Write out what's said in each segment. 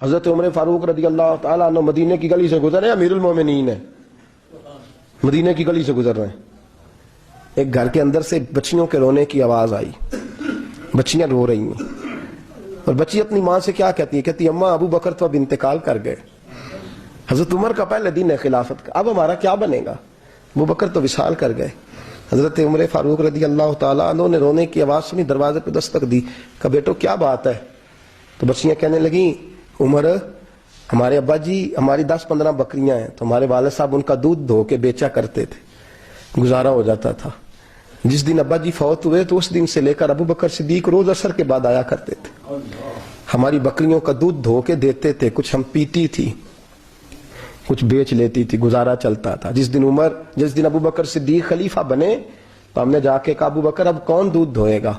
حضرت عمر فاروق رضی اللہ تعالیٰ عنہ مدینے کی گلی سے گزرے، امیر المومنین ہے، مدینے کی گلی سے گزر رہے ہیں، ایک گھر کے اندر سے بچیوں کے رونے کی آواز آئی، بچیاں رو رہی ہیں، اور بچی اپنی ماں سے کیا کہتی ہے؟ کہتی اماں ابو بکر تو اب انتقال کر گئے، حضرت عمر کا پہلے دن ہے خلافت کا، اب ہمارا کیا بنے گا؟ ابو بکر تو وصال کر گئے۔ حضرت عمر فاروق رضی اللہ تعالیٰ عنہ نے رونے کی آواز سنی، دروازے پہ دستک دی، کہا بیٹو کیا بات ہے؟ تو بچیاں کہنے لگیں عمر ہمارے ابا جی ہماری 10-15 بکریاں ہیں، تو ہمارے والد صاحب ان کا دودھ دھو کے بیچا کرتے تھے، گزارا ہو جاتا تھا۔ جس دن ابا جی فوت ہوئے تو اس دن سے لے کر ابو بکر صدیق روز عصر کے بعد آیا کرتے تھے، ہماری بکریوں کا دودھ دھو کے دیتے تھے، کچھ ہم پیتی تھی، کچھ بیچ لیتی تھی، گزارا چلتا تھا۔ جس دن ابو بکر صدیق خلیفہ بنے تو ہم نے جا کے کہا ابو بکر اب کون دودھ دھوئے گا؟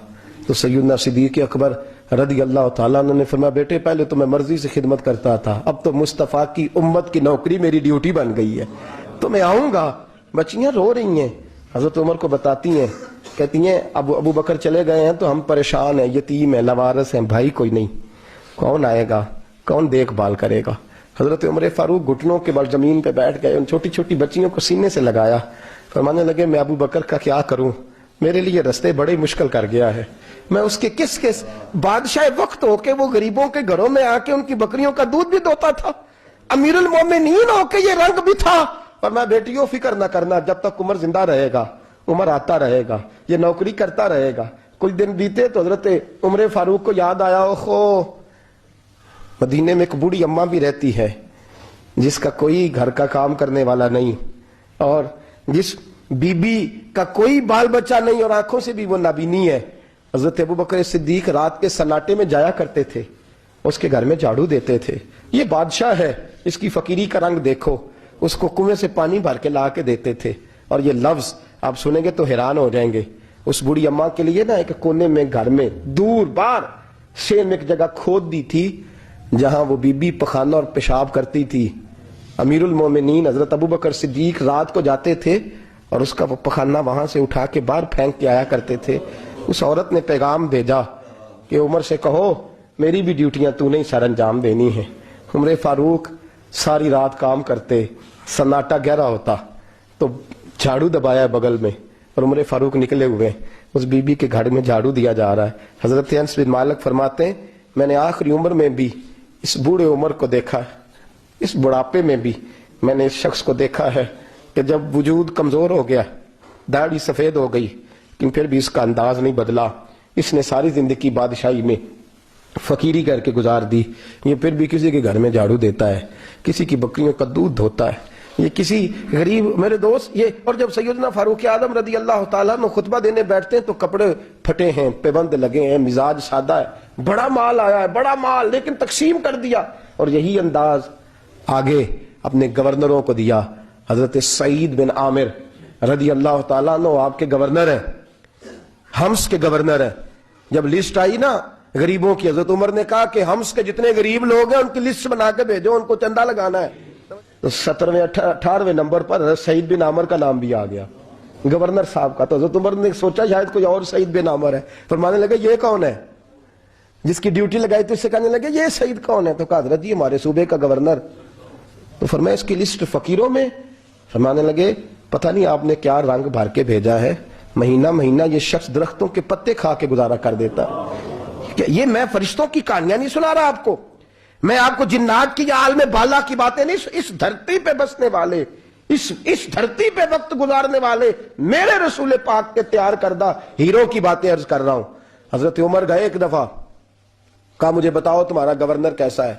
تو سیدنا صدیق اکبر رضی اللہ تعالیٰ عنہ نے فرمایا بیٹے پہلے تو میں مرضی سے خدمت کرتا تھا، اب تو مصطفیٰ کی امت کی نوکری میری ڈیوٹی بن گئی ہے، تو میں آؤں گا۔ بچیاں رو رہی ہیں، حضرت عمر کو بتاتی ہیں، کہتی ہیں ابو بکر چلے گئے ہیں تو ہم پریشان ہیں، یتیم ہیں، لوارث ہیں، بھائی کوئی نہیں، کون آئے گا، کون دیکھ بھال کرے گا؟ حضرت عمر فاروق گھٹنوں کے بل زمین پہ بیٹھ گئے، ان چھوٹی چھوٹی بچیوں کو سینے سے لگایا، فرمانے لگے میں ابو بکر کا کیا کروں، میرے لیے رستے بڑے مشکل کر گیا ہے، میں اس کے کس بادشاہ وقت ہو کے وہ غریبوں کے گھروں میں آ کے ان کی بکریوں کا دودھ بھی دوتا تھا، امیر المومنین ہو کے یہ رنگ بھی تھا، اور میں بیٹیوں فکر نہ کرنا، جب تک عمر زندہ رہے گا، عمر آتا رہے گا، یہ نوکری کرتا رہے گا۔ کچھ دن بیتے تو حضرت عمر فاروق کو یاد آیا اوہو مدینے میں ایک بوڑھی اماں بھی رہتی ہے جس کا کوئی گھر کا کام کرنے والا نہیں، اور جس بی بی کا کوئی بال بچہ نہیں، اور آنکھوں سے بھی وہ نابینی ہے۔ حضرت ابو بکر صدیق رات کے سناٹے میں جایا کرتے تھے، اس کے گھر میں جھاڑو دیتے تھے، یہ بادشاہ ہے، اس کی فقیری کا رنگ دیکھو، اس کو کنویں سے پانی بھر کے لا کے دیتے تھے، اور یہ لفظ آپ سنیں گے تو حیران ہو جائیں گے۔ اس بوڑھی اماں کے لیے نا ایک کونے میں گھر میں دور بار شیر میں ایک جگہ کھود دی تھی جہاں وہ بی بی پخانہ اور پیشاب کرتی تھی۔ امیر المومنین حضرت ابو بکر صدیق رات کو جاتے تھے اور اس کا وہ پخانہ وہاں سے اٹھا کے باہر پھینک کے آیا کرتے تھے۔ اس عورت نے پیغام بھیجا کہ عمر سے کہو میری بھی ڈیوٹیاں تو نہیں سر انجام دینی ہیں۔ عمر فاروق ساری رات کام کرتے، سناٹا گہرا ہوتا تو جھاڑو دبایا بغل میں، اور عمر فاروق نکلے ہوئے اس بی بی کے گھر میں جھاڑو دیا جا رہا ہے۔ حضرت انس بن مالک فرماتے ہیں میں نے آخری عمر میں بھی اس بوڑھے عمر کو دیکھا ہے، اس بڑھاپے میں بھی میں نے اس شخص کو دیکھا ہے کہ جب وجود کمزور ہو گیا، داڑھی سفید ہو گئی، لیکن پھر بھی اس کا انداز نہیں بدلا، اس نے ساری زندگی بادشاہی میں فقیری کر کے گزار دی، یہ پھر بھی کسی کے گھر میں جھاڑو دیتا ہے، کسی کی بکریوں کا دودھ دھوتا ہے، یہ کسی غریب میرے دوست یہ۔ اور جب سیدنا فاروق اعظم رضی اللہ تعالیٰ عنہ خطبہ دینے بیٹھتے ہیں تو کپڑے پھٹے ہیں، پیبند لگے ہیں، مزاج سادہ ہے، بڑا مال آیا ہے، بڑا مال، لیکن تقسیم کر دیا، اور یہی انداز آگے اپنے گورنروں کو دیا۔ حضرت سعید بن عامر رضی اللہ تعالیٰ عنہ آپ کے گورنر ہیں، حمص کے گورنر ہیں۔ جب لسٹ آئی نا غریبوں کی، حضرت عمر نے کہا کہ حمص کے جتنے غریب لوگ ہیں ان کی لسٹ بنا کے بھیجو، ان کو چندہ لگانا ہے۔ تو 17ویں 18ویں نمبر پر حضرت سعید بن عامر کا نام بھی آ گیا، گورنر صاحب کا۔ تو حضرت عمر نے سوچا شاید کوئی اور سعید بن عامر ہے، فرمانے لگے یہ کون ہے جس کی ڈیوٹی لگائی تھی؟ اس سے کہنے لگے یہ سعید کون ہے؟ تو کہا حضرت یہ ہمارے صوبے کا گورنر۔ تو فرمایا اس کی لسٹ فقیروں میں؟ فرمانے لگے پتہ نہیں آپ نے کیا رنگ بھر کے بھیجا ہے، مہینہ مہینہ یہ شخص درختوں کے پتے کھا کے گزارا کر دیتا ہے۔ یہ میں فرشتوں کی کہانیاں نہیں سنا رہا آپ کو، میں آپ کو جنات کی یا عالم بالا کی باتیں نہیں، اس دھرتی پہ بسنے والے، اس دھرتی پہ وقت گزارنے والے میرے رسول پاک کے تیار کردہ ہیرو کی باتیں عرض کر رہا ہوں۔ حضرت عمر گئے ایک دفعہ، کہا مجھے بتاؤ تمہارا گورنر کیسا ہے؟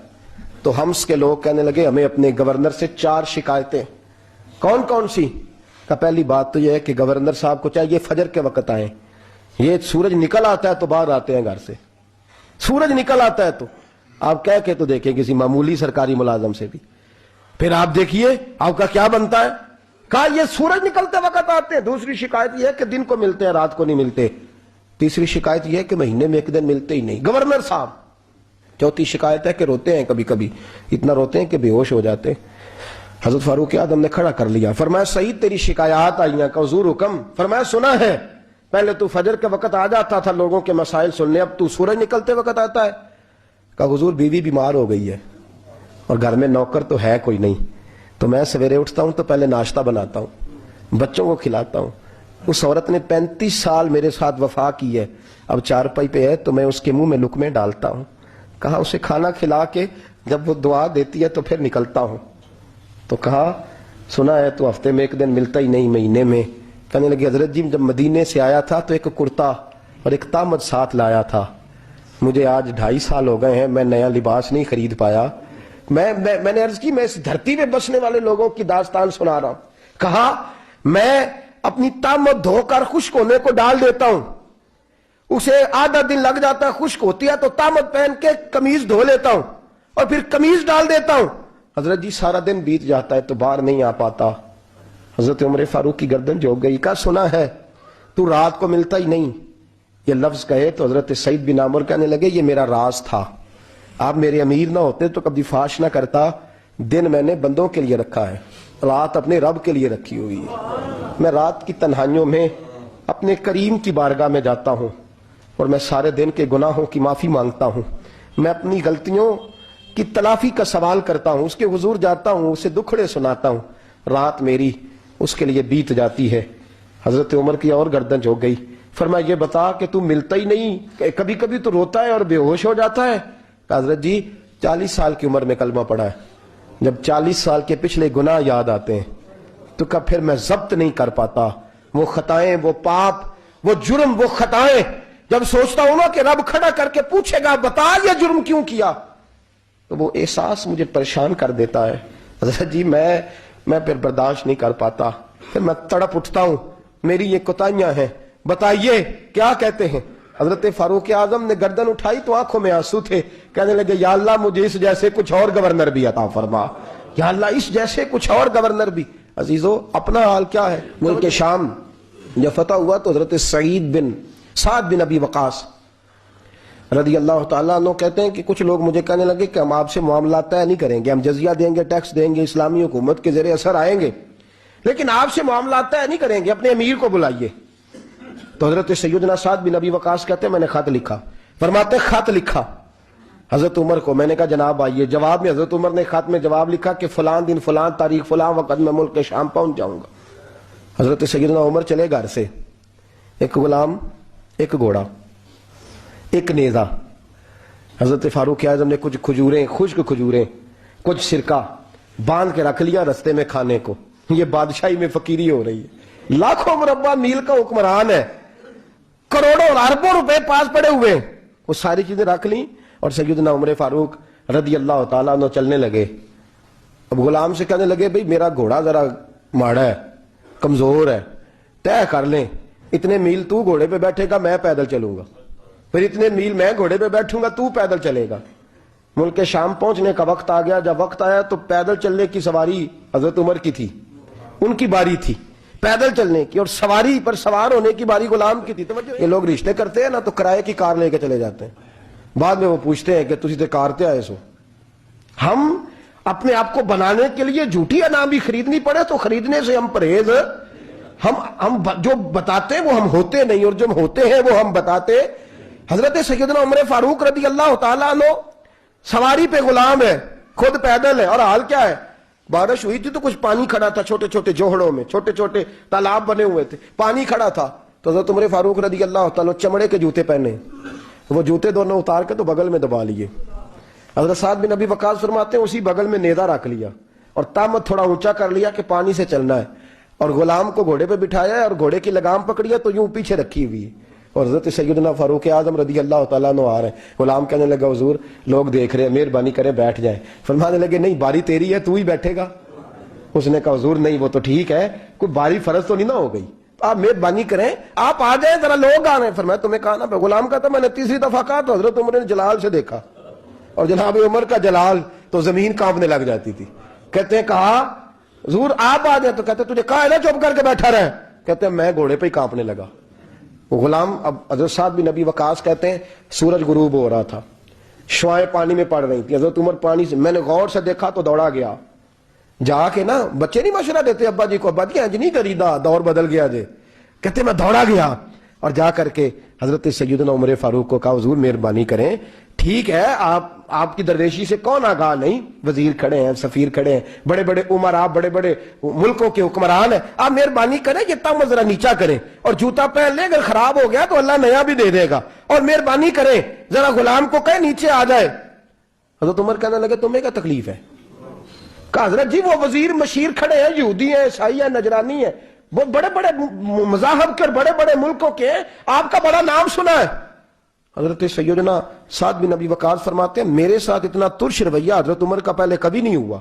تو حمص کے لوگ کہنے لگے ہمیں اپنے گورنر سے 4 شکایتیں۔ کون کون سی؟ کہ پہلی بات تو یہ ہے کہ گورنر صاحب کو چاہیے فجر کے وقت آئیں، یہ سورج نکل آتا ہے تو باہر آتے ہیں گھر سے، سورج نکل آتا ہے تو آپ کہہ کے تو دیکھیں کسی معمولی سرکاری ملازم سے بھی، پھر آپ دیکھیے آپ کا کیا بنتا ہے۔ کہا یہ سورج نکلتے وقت آتے ہیں۔ دوسری شکایت یہ ہے کہ دن کو ملتے ہیں رات کو نہیں ملتے۔ تیسری شکایت یہ ہے کہ مہینے میں ایک دن ملتے ہی نہیں گورنر صاحب۔ چوتھی شکایت ہے کہ روتے ہیں، کبھی کبھی اتنا روتے ہیں کہ بے ہوش ہو جاتے ہیں۔ حضرت فاروق اعظم نے کھڑا کر لیا، فرمایا سعید تیری شکایات آئی ہیں، کہ حضور حکم۔ فرمایا سنا ہے، پہلے تو فجر کے وقت آ جاتا تھا لوگوں کے مسائل سننے، اب تو سورج نکلتے وقت آتا ہے۔ کہ حضور بیوی بیمار ہو گئی ہے، اور گھر میں نوکر تو ہے کوئی نہیں، تو میں سویرے اٹھتا ہوں تو پہلے ناشتہ بناتا ہوں، بچوں کو کھلاتا ہوں۔ اس عورت نے 35 سال میرے ساتھ وفا کی ہے، اب چارپائی پہ ہے تو میں اس کے منہ میں لقمے ڈالتا ہوں۔ کہا اسے کھانا کھلا کے جب وہ دعا دیتی ہے تو پھر نکلتا ہوں۔ تو کہا سنا ہے تو ہفتے میں ایک دن ملتا ہی نہیں، مہینے میں۔ کہنے لگی حضرت جی جب مدینے سے آیا تھا تو ایک کرتا اور ایک تامت ساتھ لایا تھا، مجھے آج 2.5 سال ہو گئے ہیں، میں نیا لباس نہیں خرید پایا۔ میں نے عرض کی میں اس دھرتی پہ بسنے والے لوگوں کی داستان سنا رہا ہوں۔ کہا میں اپنی تامت دھو کر خشک ہونے کو ڈال دیتا ہوں، اسے آدھا دن لگ جاتا ہے، خشک ہوتی ہے تو تامت پہن کے قمیض دھو لیتا ہوں اور پھر قمیض ڈال دیتا ہوں۔ حضرت جی سارا دن بیت جاتا ہے تو باہر نہیں آ پاتا۔ حضرت عمر فاروق کی گردن جھک گئی، کہا سنا ہے تو رات کو ملتا ہی نہیں، یہ لفظ کہے تو حضرت سعید بن عمر کہنے لگے یہ میرا راز تھا، آپ میرے امیر نہ ہوتے تو کبھی فاش نہ کرتا، دن میں نے بندوں کے لیے رکھا ہے، رات اپنے رب کے لیے رکھی ہوئی ہے۔ میں رات کی تنہائیوں میں اپنے کریم کی بارگاہ میں جاتا ہوں اور میں سارے دن کے گناہوں کی معافی مانگتا ہوں، میں اپنی غلطیوں کی تلافی کا سوال کرتا ہوں، اس کے حضور جاتا ہوں، اسے دکھڑے سناتا ہوں، رات میری اس کے لیے بیت جاتی ہے۔ حضرت عمر کی اور گردن جھک گئی، فرمایا یہ بتا کہ تو ملتا ہی نہیں، کبھی کبھی تو روتا ہے اور بے ہوش ہو جاتا ہے۔ حضرت جی 40 سال کی عمر میں کلمہ پڑھا ہے، جب 40 سال کے پچھلے گناہ یاد آتے ہیں تو کب پھر میں ضبط نہیں کر پاتا، وہ خطائیں، وہ پاپ، وہ جرم، وہ خطائیں جب سوچتا ہوں نا کہ رب کھڑا کر کے پوچھے گا بتا یہ جرم کیوں کیا، تو وہ احساس مجھے پریشان کر دیتا ہے۔ حضرت جی میں پھر برداشت نہیں کر پاتا، پھر میں تڑپ اٹھتا ہوں، میری یہ کوتاہیاں ہیں، بتائیے کیا کہتے ہیں۔ حضرت فاروق اعظم نے گردن اٹھائی تو آنکھوں میں آنسو تھے، کہنے لگے یا اللہ مجھے اس جیسے کچھ اور گورنر بھی عطا فرما، یا اللہ اس جیسے کچھ اور گورنر بھی۔ عزیزو اپنا حال کیا ہے؟ ملک شام جب فتح ہوا تو حضرت سعد بن ابی وقاص رضی اللہ تعالیٰ عنہ کہتے ہیں کہ کچھ لوگ مجھے کہنے لگے کہ ہم آپ سے معاملات طے نہیں کریں گے، ہم جزیہ دیں گے، ٹیکس دیں گے، اسلامی حکومت کے زیر اثر آئیں گے، لیکن آپ سے معاملات طے نہیں کریں گے، اپنے امیر کو بلائیے۔ تو حضرت سیدنا سعد بن ابی وقاص کہتے ہیں میں نے خط لکھا، فرماتے خط لکھا حضرت عمر کو، میں نے کہا جناب آئیے، جواب میں حضرت عمر نے خط میں جواب لکھا کہ فلان دن فلان تاریخ فلان وقت میں ملک شام پہنچ جاؤں گا۔ حضرت سیدنا عمر چلے گھر سے، ایک غلام، ایک گھوڑا، ایک نیزہ۔ حضرت فاروق اعظم نے کچھ کھجوریں، خشک کھجوریں، کچھ سرکہ باندھ کے رکھ لیا رستے میں کھانے کو۔ یہ بادشاہی میں فقیری ہو رہی ہے، لاکھوں مربع میل کا حکمران ہے، کروڑوں اور اربوں روپے پاس پڑے ہوئے، وہ ساری چیزیں رکھ لیں اور سیدنا عمر فاروق رضی اللہ تعالیٰ عنہ چلنے لگے۔ اب غلام سے کہنے لگے بھئی میرا گھوڑا ذرا ماڑا ہے، کمزور ہے، طے کر لیں اتنے میل تو گھوڑے پہ بیٹھے گا، میں پیدل چلوں گا، پھر اتنے میل میں گھوڑے پہ بیٹھوں گا، تو پیدل چلے گا۔ ملک شام پہنچنے کا وقت آ گیا، جب وقت آیا تو پیدل چلنے کی سواری حضرت عمر کی تھی، ان کی باری تھی پیدل چلنے کی، اور سواری پر سوار ہونے کی باری غلام کی تھی۔ یہ لوگ رشتے کرتے ہیں نا تو کرائے کی کار لے کے چلے جاتے ہیں، بعد میں وہ پوچھتے ہیں کہ تجھے تے کار تے آئے سو۔ ہم اپنے آپ کو بنانے کے لیے جھوٹی انعام بھی خریدنی پڑے تو خریدنے سے ہم پرہیز، ہم جو بتاتے وہ ہم ہوتے نہیں، اور جو ہوتے ہیں وہ ہم بتاتے۔ حضرت سیدنا عمر فاروق رضی اللہ تعالیٰ عنہ سواری پہ غلام ہے، خود پیدل ہے، اور حال کیا ہے؟ بارش ہوئی تھی تو کچھ پانی کھڑا تھا، چھوٹے چھوٹے جوہڑوں میں چھوٹے چھوٹے تالاب بنے ہوئے تھے، پانی کھڑا تھا۔ تو حضرت عمر فاروق رضی اللہ تعالیٰ چمڑے کے جوتے پہنے، وہ جوتے دونوں اتار کے تو بغل میں دبا لیے۔ حضرت سعد بن ابی وقاص فرماتے ہیں اسی بغل میں نیزہ رکھ لیا اور تامت تھوڑا اونچا کر لیا کہ پانی سے چلنا ہے، اور غلام کو گھوڑے پہ بٹھایا ہے اور گھوڑے کی لگام پکڑی ہے تو یوں پیچھے رکھی ہوئی ہے، اور حضرت سیدنا فاروق اعظم رضی اللہ تعالیٰ عنہ آ رہے ہیں۔ غلام کہنے لگا حضور لوگ دیکھ رہے ہیں، مہربانی کریں بیٹھ جائیں۔ فرمانے لگے نہیں باری تیری ہے، تو ہی بیٹھے گا۔ اس نے کہا حضور نہیں وہ تو ٹھیک ہے، کوئی باری فرض تو نہیں نہ ہو گئی، آپ مہربانی کریں آپ آ جائیں، ذرا لوگ آ رہے ہیں۔ فرمایا تمہیں کہا نا، غلام کہتا میں نے تیسری دفعہ کہا تو حضرت عمر نے جلال سے دیکھا، اور جناب عمر کا جلال تو زمین کانپنے لگ جاتی تھی۔ کہتے ہیں کہا حضور آپ آ جائیں، تو کہتے تجھے کہا ہے نا چپ کر کے بیٹھا رہے، کہتے ہیں میں گھوڑے پہ ہی کانپنے لگا۔ وہ غلام، اب حضرت سعد بن ابی وقاص کہتے ہیں سورج غروب ہو رہا تھا، شعائیں پانی میں پڑ رہی تھی، حضرت عمر پانی سے، میں نے غور سے دیکھا تو دوڑا گیا، جا کے نا بچے نہیں مشورہ دیتے ابا جی کو، ابا جی انج نہیں کریدا، دور بدل گیا جے، کہتے میں دوڑا گیا اور جا کر کے حضرت سیدنا عمر فاروق کو کہا حضور مہربانی کریں ٹھیک ہے آپ کی درویشی سے کون آگاہ نہیں؟ وزیر کھڑے ہیں، سفیر کھڑے ہیں، بڑے بڑے عمرا، بڑے بڑے ملکوں کے حکمران ہیں، آپ مہربانی کریں یہ تم ذرا نیچا کریں، اور جوتا پہن لیں، اگر خراب ہو گیا تو اللہ نیا بھی دے دے گا، اور مہربانی کریں ذرا غلام کو کہیں نیچے آ جائے۔ حضرت عمر کہنے لگے تمہیں کیا تکلیف ہے؟ کہا حضرت جی وہ وزیر مشیر کھڑے ہیں، یہودی ہیں، عیسائی ہیں، نجرانی ہیں، وہ بڑے بڑے مذاہب کے اور بڑے بڑے ملکوں کے ہیں، آپ کا بڑا نام سنا ہے۔ حضرت سیدنا سعد بن ابی وقاص فرماتے ہیں میرے ساتھ اتنا ترش رویہ حضرت عمر کا پہلے کبھی نہیں ہوا۔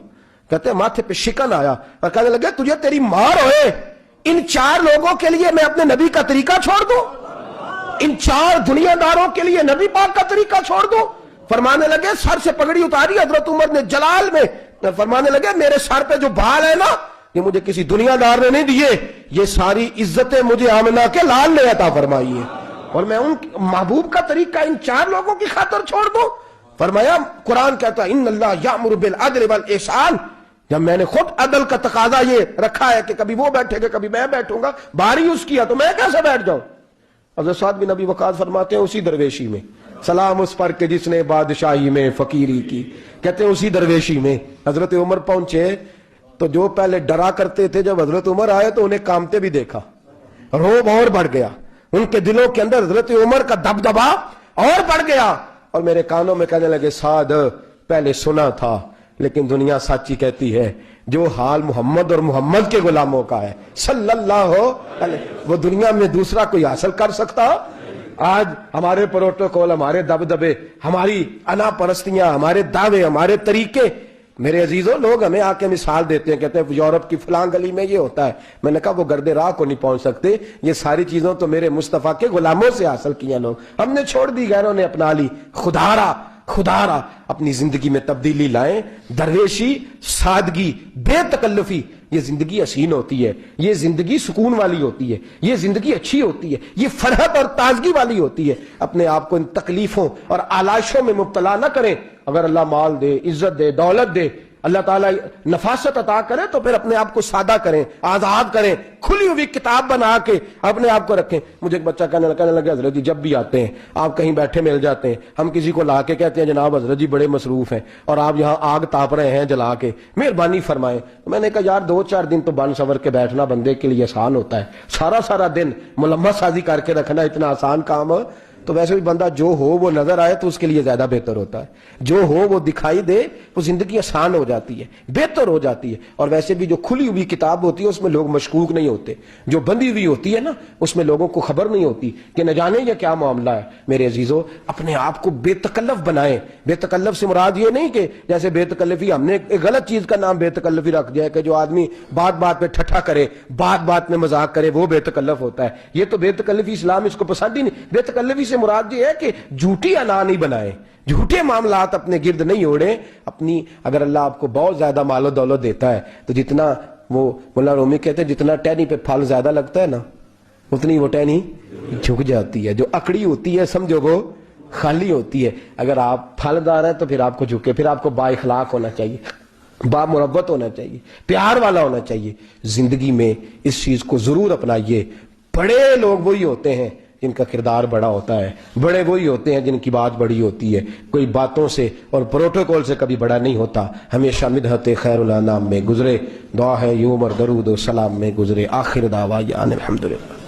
کہتے ہیں ماتھے پہ شکن آیا اور کہنے لگے تجھے تیری مار ہوئے، ان 4 لوگوں کے لیے میں اپنے نبی کا طریقہ چھوڑ دوں؟ ان 4 دنیا داروں کے لیے نبی پاک کا طریقہ چھوڑ دوں؟ فرمانے لگے سر سے پگڑی اتاری حضرت عمر نے جلال میں، فرمانے لگے میرے سر پہ جو بال ہے نا یہ مجھے کسی دنیا دار نے نہیں دیے، یہ ساری عزتیں مجھے آمنہ کے لال نے عطا فرمائی ہے، اور میں ان محبوب کا طریقہ ان 4 لوگوں کی خاطر چھوڑ دوں؟ فرمایا قرآن کہتا ہے ان اللہ یامر بالعدل والاحسان، جب میں نے خود عدل کا تقاضا یہ رکھا ہے کہ کبھی وہ بیٹھے گا کبھی میں بیٹھوں گا، باری اس کی ہے تو میں کیسے بیٹھ جاؤں؟ حضرت سعد بن ابی وقاص فرماتے ہیں اسی درویشی میں سلام اس پر کہ جس نے بادشاہی میں فقیری کی، کہتے ہیں اسی درویشی میں حضرت عمر پہنچے تو جو پہلے ڈرا کرتے تھے جب حضرت عمر آئے تو انہیں کامتے بھی دیکھا، روب اور بڑھ گیا، ان کے دلوں کے اندر حضرت عمر کا دبدبا اور بڑھ گیا، اور میرے کانوں میں کہنے لگے سعد پہلے سنا تھا لیکن دنیا سچی کہتی ہے جو حال محمد اور محمد کے غلاموں کا ہے صلی اللہ علیہ وہ دنیا میں دوسرا کوئی حاصل کر سکتا؟ آج ہمارے پروٹوکول، ہمارے دبدبے، ہماری انا پرستیاں، ہمارے دعوے، ہمارے طریقے، میرے عزیزوں لوگ ہمیں آ کے مثال دیتے ہیں، کہتے ہیں یورپ کی فلاں گلی میں یہ ہوتا ہے، میں نے کہا وہ گرد راہ کو نہیں پہنچ سکتے، یہ ساری چیزوں تو میرے مصطفیٰ کے غلاموں سے حاصل کیا لوگ، ہم نے چھوڑ دی، غیروں نے اپنا لی۔ خدا را اپنی زندگی میں تبدیلی لائیں، درویشی، سادگی، بے تکلفی، یہ زندگی حسین ہوتی ہے، یہ زندگی سکون والی ہوتی ہے، یہ زندگی اچھی ہوتی ہے، یہ فرحت اور تازگی والی ہوتی ہے۔ اپنے آپ کو ان تکلیفوں اور آلائشوں میں مبتلا نہ کریں، اگر اللہ مال دے، عزت دے، دولت دے، اللہ تعالیٰ نفاست عطا کرے تو پھر اپنے آپ کو سادہ کریں، آزاد کریں، کھلی ہوئی کتاب بنا کے اپنے آپ کو رکھیں۔ مجھے ایک بچہ کہنے لگا حضرت جی جب بھی آتے ہیں آپ کہیں بیٹھے مل جاتے ہیں، ہم کسی کو لا کے کہتے ہیں جناب حضرت جی بڑے مصروف ہیں اور آپ یہاں آگ تاپ رہے ہیں جلا کے، مہربانی فرمائیں۔ میں نے کہا یار 2-4 دن تو بن سور کے بیٹھنا بندے کے لیے آسان ہوتا ہے، سارا دن ملمت سازی کر کے رکھنا اتنا آسان کام ہے؟ تو ویسے بھی بندہ جو ہو وہ نظر آئے تو اس کے لیے زیادہ بہتر ہوتا ہے، جو ہو وہ دکھائی دے وہ زندگی آسان ہو جاتی ہے، بہتر ہو جاتی ہے۔ اور ویسے بھی جو کھلی ہوئی کتاب ہوتی ہے اس میں لوگ مشکوک نہیں ہوتے، جو بندی ہوئی ہوتی ہے نا اس میں لوگوں کو خبر نہیں ہوتی کہ نہ جانے یہ کیا معاملہ ہے۔ میرے عزیزوں اپنے آپ کو بے تکلف بنائیں۔ بے تکلف سے مراد یہ نہیں کہ جیسے بے تکلفی ہم نے ایک غلط چیز کا نام بے تکلفی رکھ دیا ہے کہ جو آدمی بات پہ ٹھٹھا کرے، بات میں مذاق کرے وہ بے تکلف ہوتا ہے، یہ تو بے تکلفی اسلام اس کو پسند ہی نہیں۔ بے تکلفی سے مراد یہ ہے کہ جھوٹی انا نہیں بنائیں، جھوٹے معاملات اپنے گرد نہیں اوڑیں۔ اپنی اگر اللہ آپ کو بہت زیادہ مال و دولت دیتا ہے تو جتنا وہ مولا رومی کہتے ہیں جتنا ٹہنی پہ پھل زیادہ لگتا ہے نا اتنی وہ ٹہنی جھک جاتی ہے، جو اکڑی ہوتی ہے سمجھو وہ خالی ہوتی ہے۔ اگر آپ پھلدار ہیں تو پھر آپ کو جھکے، پھر آپ کو با اخلاق ہونا چاہیے، با مربت ہونا چاہیے، پیار والا ہونا چاہیے۔ زندگی میں اس چیز کو ضرور اپنائیے۔ بڑے لوگ وہی ہوتے ہیں جن کا کردار بڑا ہوتا ہے، بڑے وہی ہوتے ہیں جن کی بات بڑی ہوتی ہے، کوئی باتوں سے اور پروٹوکول سے کبھی بڑا نہیں ہوتا۔ ہمیشہ مدحت خیر الانام میں گزرے، دعا ہے یوم اور درود و سلام میں گزرے۔ آخر دعویٰ الحمدللہ۔